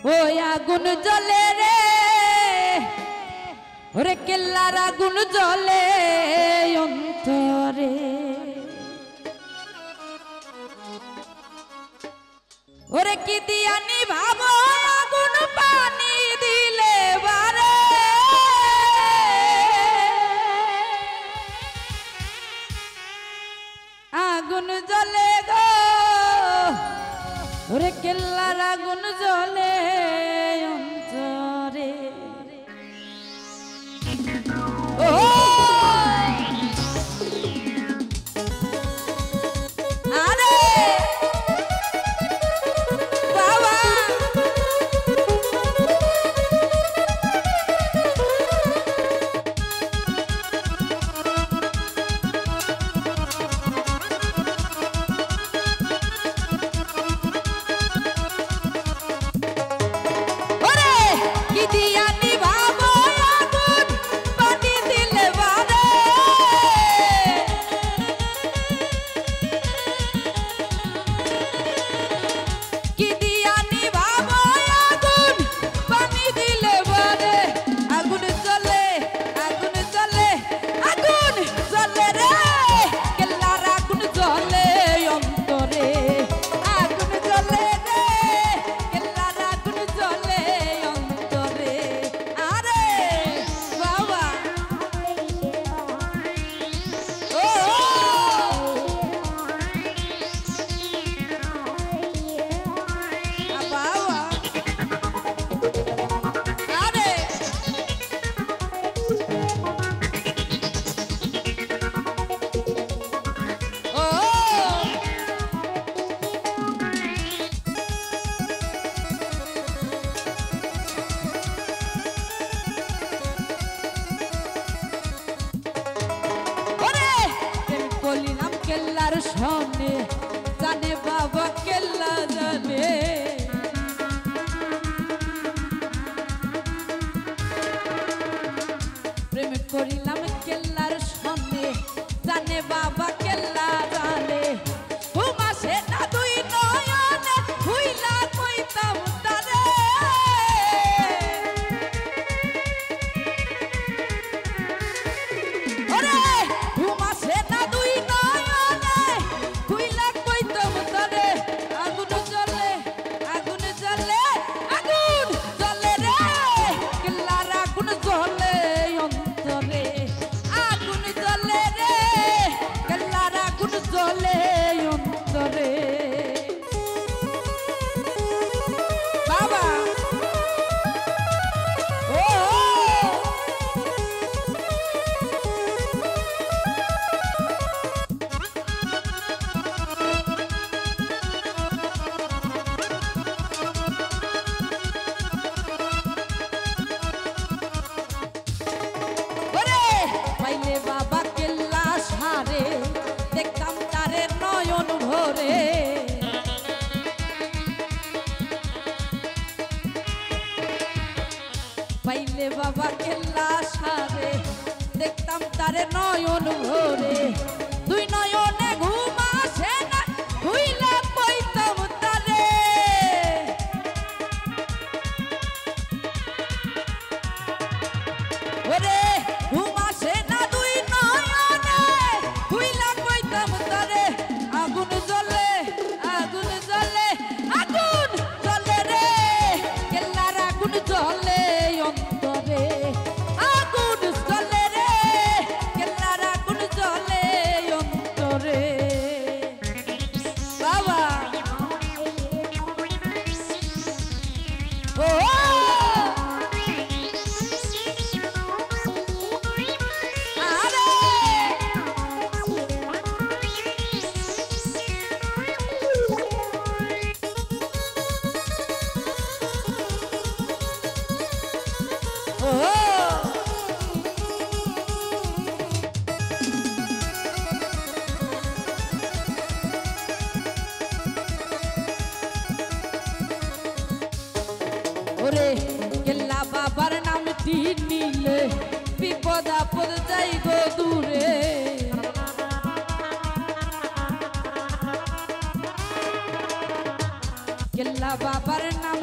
ওই আগুন জ্বলে রে ওরে কেল্লার আগুন জ্বলে অন্তরে ওরে কি দিয়া নিভাবো আগুন পানি দিলে বারে আগুন জ্বলে গো ওরে কেল্লার আগুন জ্বলে অন্তরে ও আরে বাবা কেল্লার সামনে জানে বাবা কেল্লা জানে প্রেম করিলাম কেল্লার সামনে জানে বাবা কেল্লা জানে ও মাসে না দুই নয়নে হইলা কইতাম তারে ওরে ও মাসে না দুই পাইলে বাবা কেল্লা সারে দেখতাম তারে নয়ন ভরে দুই নয়নে ঘুম আসে না হইলা কইতাম তারে ওরে ঘুম আসে না দুই নয়নে হইলা কইতাম তারে আগুন জ্বলে আগুন জ্বলে আগুন জ্বলে রে কেল্লার আগুন জ্বলে অন্তরে আগুন জ্বলে রে কেল্লার আগুন জ্বলে অন্তরে বাবা ও ওরে কেল্লা বাবার নামটি নিলে বিপদ আপদ যাই গো দূরে কেল্লা বাবার নাম